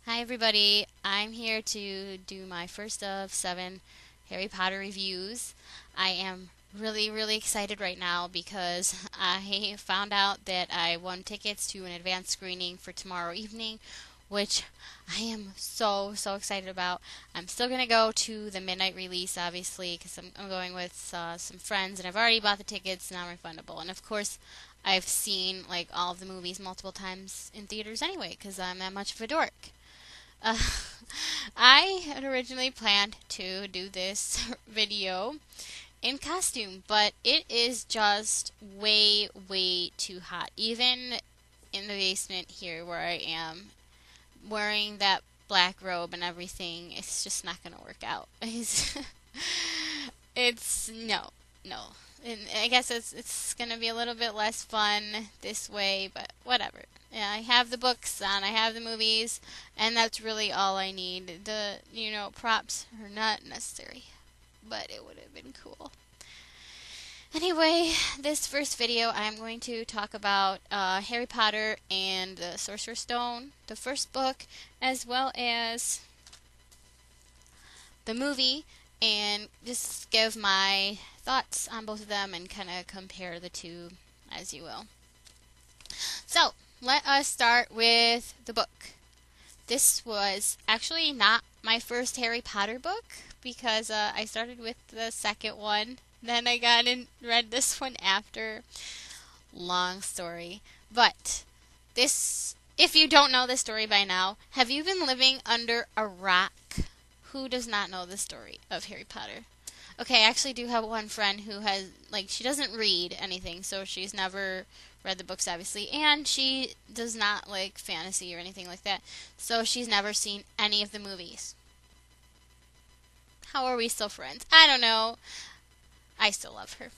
Hi everybody, I'm here to do my first of 7 Harry Potter reviews. I am really excited right now because I found out that I won tickets to an advanced screening for tomorrow evening, which I am so excited about. I'm still going to go to the midnight release, obviously, because I'm going with some friends, and I've already bought the tickets, non-refundable. And of course, I've seen like all of the movies multiple times in theaters anyway, because I'm that much of a dork. Uh, I had originally planned to do this video in costume, but it is just way too hot. Even in the basement here where I am, wearing that black robe and everything, it's just not going to work out. It's no. And I guess it's gonna be a little bit less fun this way, but whatever. Yeah, I have the books and I have the movies, and that's really all I need. The props are not necessary, but it would have been cool. Anyway, this first video I'm going to talk about Harry Potter and the Sorcerer's Stone, the first book, as well as the movie, and just give my thoughts on both of them and kind of compare the two as you will. So, let us start with the book. This was actually not my first Harry Potter book because I started with the second one. Then I got and read this one after. Long story. But this, if you don't know this story by now, have you been living under a rock? Who does not know the story of Harry Potter? Okay, I actually do have one friend who has, she doesn't read anything, so she's never read the books, obviously, and she does not like fantasy or anything like that, so she's never seen any of the movies. How are we still friends? I don't know. I still love her.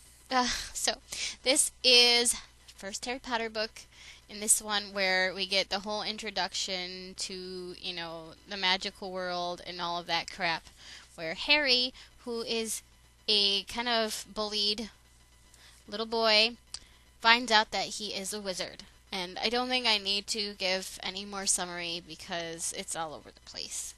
So, this is the first Harry Potter book. In this one where we get the whole introduction to, the magical world and all of that crap. Where Harry, who is a kind of bullied little boy, finds out that he is a wizard. And I don't think I need to give any more summary because it's all over the place.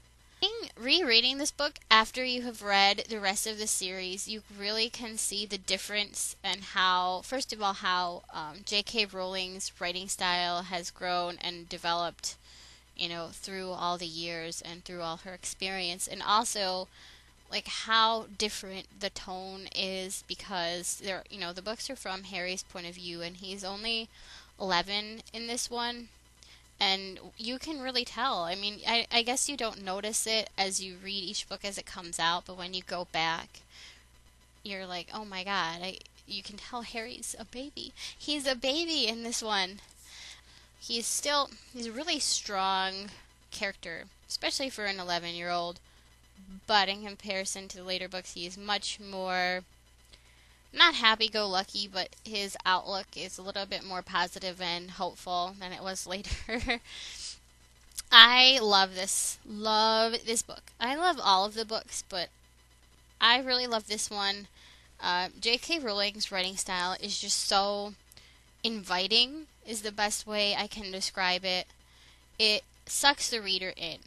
Rereading this book after you have read the rest of the series, you really can see the difference and how, first of all, how J.K. Rowling's writing style has grown and developed, through all the years and through all her experience, and also how different the tone is because the books are from Harry's point of view, and he's only 11 in this one. And you can really tell. I mean, I guess you don't notice it as you read each book as it comes out, but when you go back, you're like, oh my god, you can tell Harry's a baby. He's a baby in this one. He's a really strong character, especially for an 11-year-old, but in comparison to the later books, he's much more not happy-go-lucky, but his outlook is a little bit more positive and hopeful than it was later. I love this book. I love all of the books, but I really love this one. J.K. Rowling's writing style is just so inviting, is the best way I can describe it. It sucks the reader in.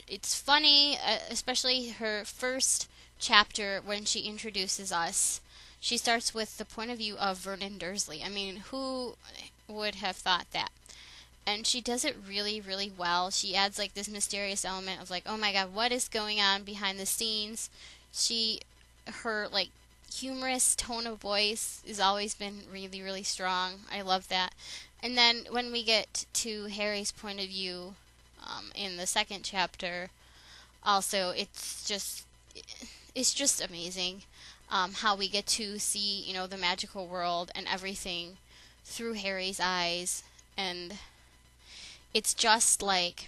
It's funny, especially her first chapter when she introduces us. She starts with the point of view of Vernon Dursley. I mean, who would have thought that? And she does it really well. She adds this mysterious element of oh my god, what is going on behind the scenes? Her humorous tone of voice has always been really strong. I love that. And then when we get to Harry's point of view in the second chapter, also it's just amazing. How we get to see, the magical world and everything through Harry's eyes, and it's just the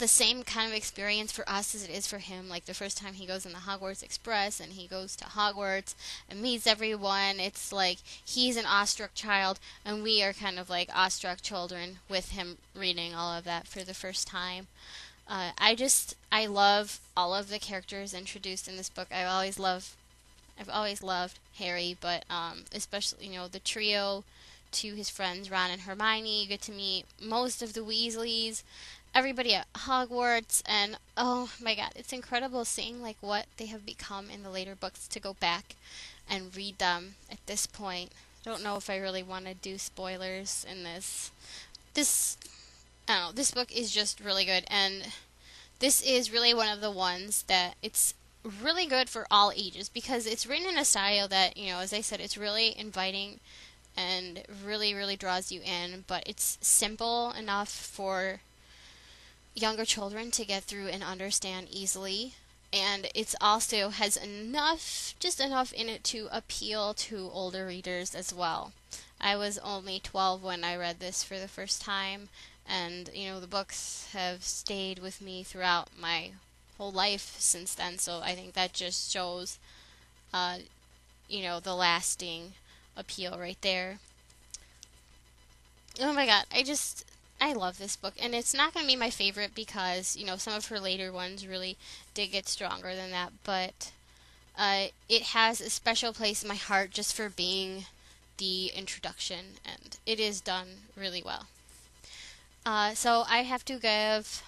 same kind of experience for us as it is for him. The first time he goes in the Hogwarts Express and he goes to Hogwarts and meets everyone, it's he's an awestruck child, and we are kind of awestruck children with him reading all of that for the first time. I love all of the characters introduced in this book. I've always loved Harry, but especially the trio to his friends Ron and Hermione. You get to meet most of the Weasleys, everybody at Hogwarts, and oh my god, it's incredible seeing like what they have become in the later books to go back and read them at this point. I don't know if I really want to do spoilers in this. I don't know, this book is just really good, and this is really one of the ones that it's really good for all ages because it's written in a style that, as I said, it's really inviting and really, really draws you in, but it's simple enough for younger children to get through and understand easily. And it's also has just enough in it to appeal to older readers as well. I was only 12 when I read this for the first time, and the books have stayed with me throughout my whole life since then. So I think that just shows, the lasting appeal right there. Oh my god, I love this book, and it's not going to be my favorite because, some of her later ones really did get stronger than that, but it has a special place in my heart just for being the introduction, and it is done really well. So I have to give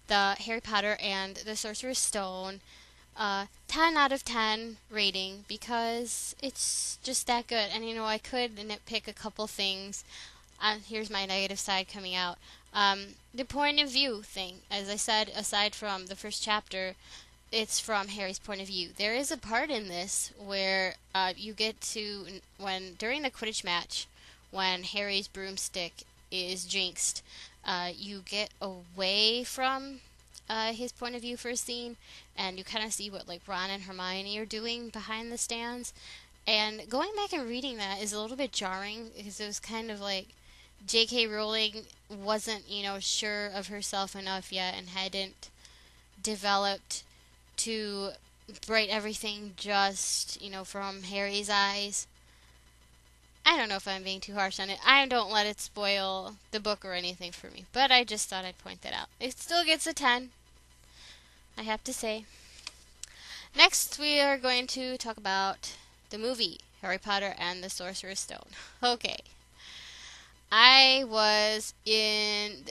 the Harry Potter and the Sorcerer's Stone 10 out of 10 rating because it's just that good. And I could nitpick a couple things. Here's my negative side coming out. The point of view thing, as I said, aside from the first chapter, it's from Harry's point of view. There is a part in this where you get to, during the Quidditch match, when Harry's broomstick is jinxed, you get away from his point of view for a scene, and you kind of see what Ron and Hermione are doing behind the stands. And going back and reading that is a little bit jarring because it was kind of like J.K. Rowling wasn't, sure of herself enough yet and hadn't developed to write everything just, from Harry's eyes. I don't know if I'm being too harsh on it. I don't let it spoil the book or anything for me, but I just thought I'd point that out. It still gets a 10, I have to say. Next, we are going to talk about the movie, Harry Potter and the Sorcerer's Stone. Okay. I was in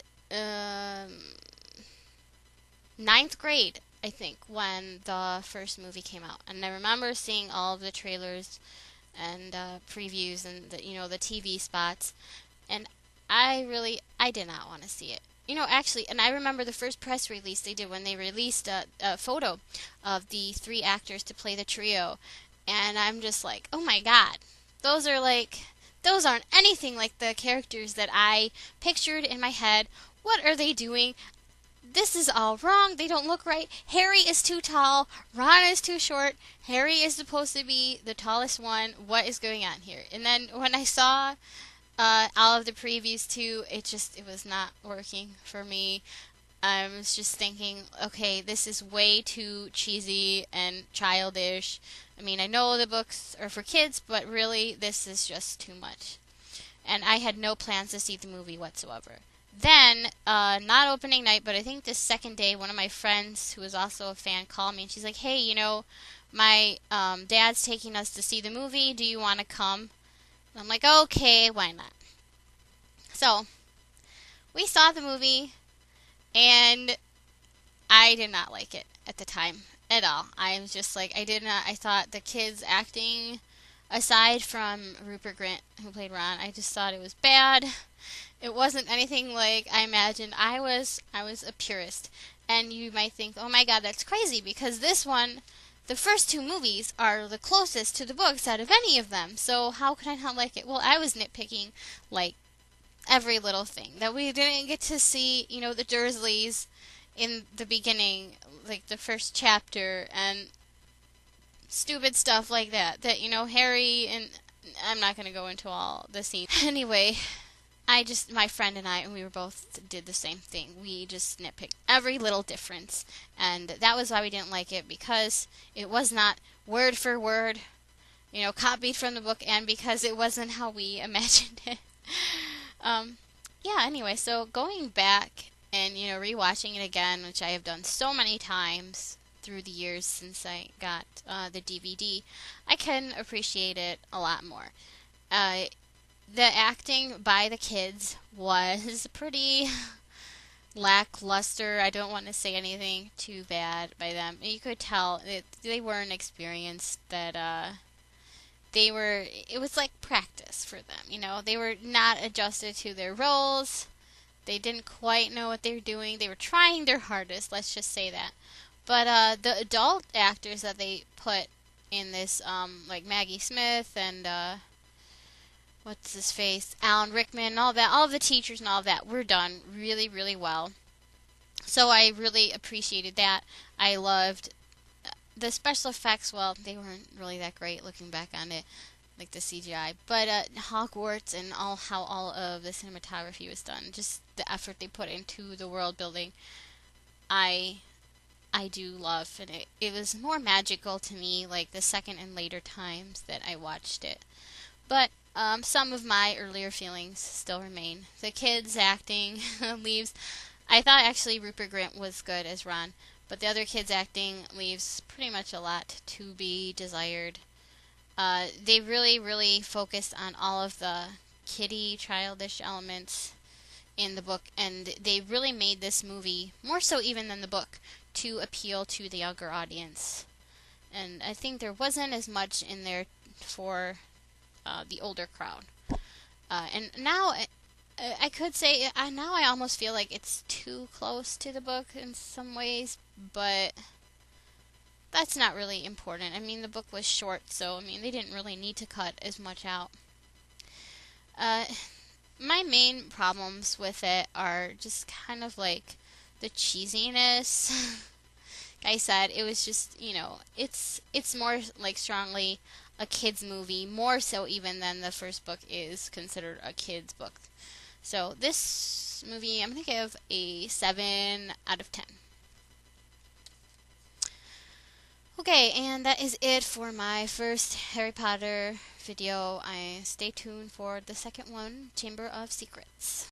9th grade, I think, when the first movie came out. And I remember seeing all of the trailers and previews and the TV spots. And I did not want to see it. Actually, and I remember the first press release they did when they released a photo of the 3 actors to play the trio. And I'm just like, oh my god, those aren't anything like the characters that I pictured in my head. What are they doing? This is all wrong. They don't look right. Harry is too tall. Ron is too short. Harry is supposed to be the tallest one. What is going on here? And then when I saw all of the previews too, it was not working for me. I was just thinking, okay, this is way too cheesy and childish. I mean, I know the books are for kids, but really, this is just too much. And I had no plans to see the movie whatsoever. Then, not opening night, but I think the second day, one of my friends, who was also a fan, called me, and she's like, hey, my dad's taking us to see the movie. Do you want to come? And I'm like, okay, why not? So, we saw the movie, and I did not like it at the time at all. I was just like, I thought the kids acting, aside from Rupert Grint, who played Ron, I just thought it was bad. It wasn't anything like I imagined. I was a purist. And you might think, oh my god, that's crazy, because this one, the first 2 movies are the closest to the books out of any of them. So how could I not like it? Well, I was nitpicking, every little thing. That we didn't get to see, the Dursleys in the beginning, the first chapter, and stupid stuff like that. That, Harry, and I'm not going to go into all the scenes. Anyway, my friend and we were both did the same thing. We just nitpicked every little difference. And that was why we didn't like it, because it was not word for word, copied from the book, and because it wasn't how we imagined it. Anyway, so going back and, rewatching it again, which I have done so many times through the years since I got the DVD, I can appreciate it a lot more. the acting by the kids was pretty lackluster. I don't want to say anything too bad by them. You could tell that they weren't experienced, that it was like practice for them, they were not adjusted to their roles. They didn't quite know what they were doing. They were trying their hardest, let's just say that. But the adult actors that they put in this, like Maggie Smith and what's his face, Alan Rickman, all that, all the teachers and all that, were done really, really well. So I really appreciated that. I loved the special effects. Well, they weren't really that great looking back on it, like the CGI. But Hogwarts and how all of the cinematography was done, just the effort they put into the world building, I do love, and it was more magical to me, like the second and later times that I watched it. But some of my earlier feelings still remain. The kids acting leaves. I thought actually Rupert Grint was good as Ron, but the other kids acting leaves pretty much a lot to be desired. They really, really focused on all of the kiddie, childish elements in the book, and they really made this movie, more so even than the book, to appeal to the younger audience. And I think there wasn't as much in there for the older crowd. And now I could say now I almost feel like it's too close to the book in some ways, but that's not really important. I mean, the book was short, so I mean they didn't really need to cut as much out. My main problems with it are just kind of like the cheesiness. Like I said, it was just, it's more like strongly a kids movie, more so even than the first book is considered a kids book. So this movie, I'm going to give a 7 out of 10. Okay, and that is it for my first Harry Potter video. Stay tuned for the second one, Chamber of Secrets.